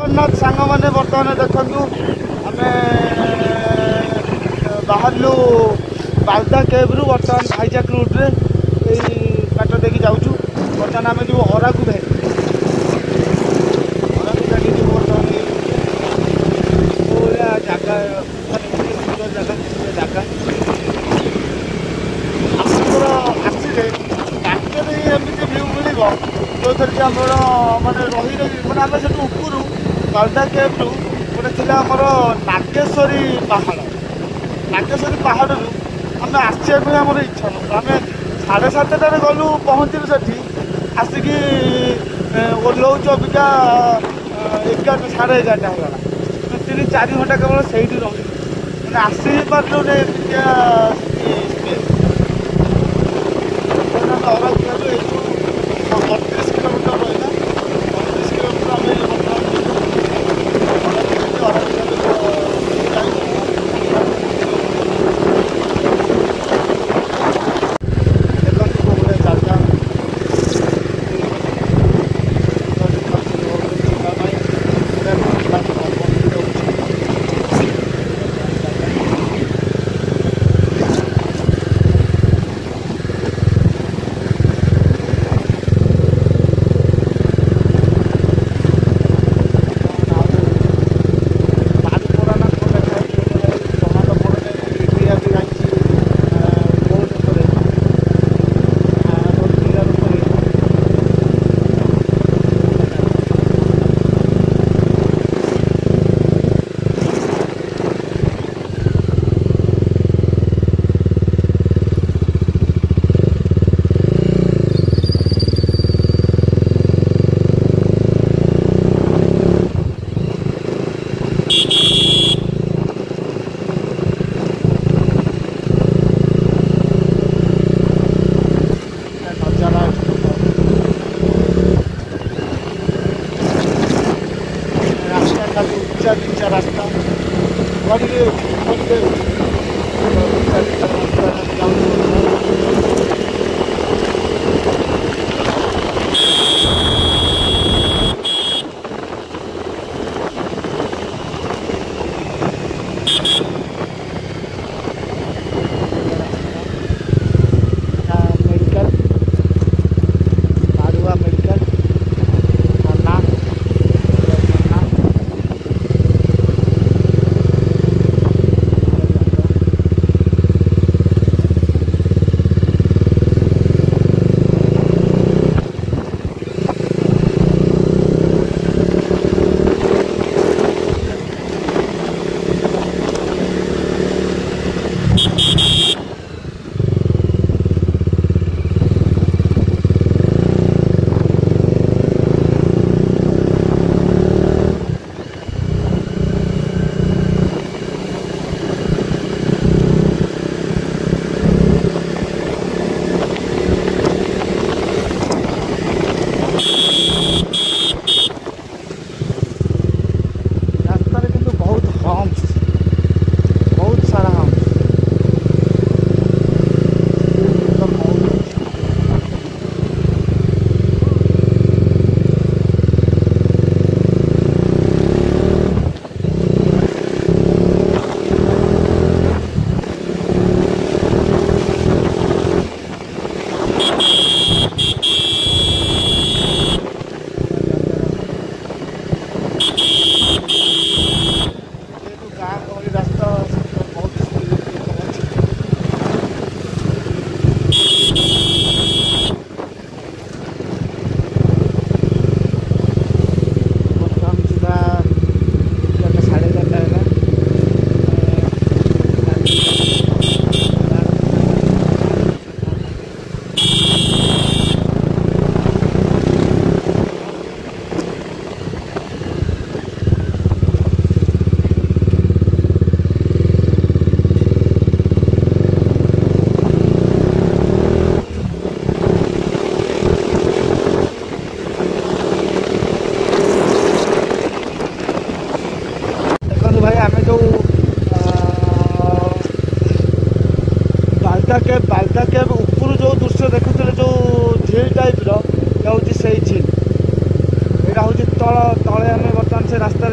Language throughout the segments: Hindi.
जगन्नाथ सांग मैंने बर्तमान देखु आम बाहरलु बालदा केब्रु बर्तमान हाईजैक रूट्रे बाट देखिए जाऊँ बर्तमान आम जो अराकू भेट बर्तमान जगह सुंदर जगह जगह आसले एमती भ्यू मिल जो थे आम मैंने रही मैंने आम से उपरू बालदा केब्रु गोटे थी आमर नागेश्वरी पहाड़ आम आसवाक आमर इच्छा ना आम 7:30 गलु पहुँचलु से आसिकी ओह्लौच अबिका 11 साढ़े 11 होगा 3-4 घंटा केवल से रही मैंने आसी पार्लू नहीं 32 किलोमीटर रहा 32 किलोमीटर रास्ता बालदा केब ऊपर जो दृश्य देखुते जो झील टाइप रही से झील यहाँ हूँ तले आम बर्तमान से रास्ता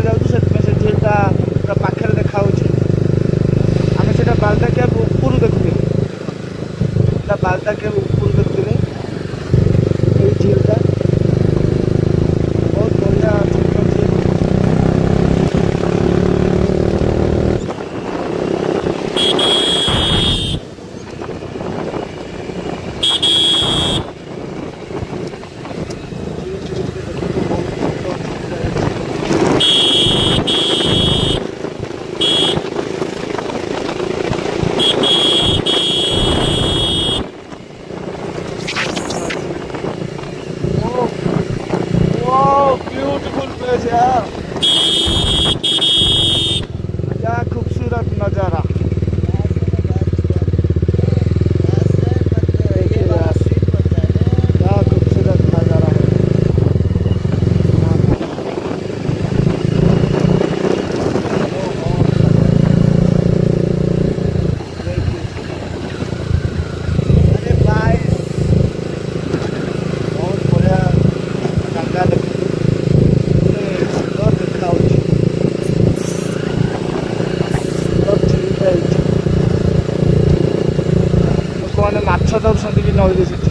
ଧରୁଛନ୍ତି ବି ନଈରେ ସେଠି।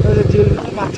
ତ ସେଠି ମାଛ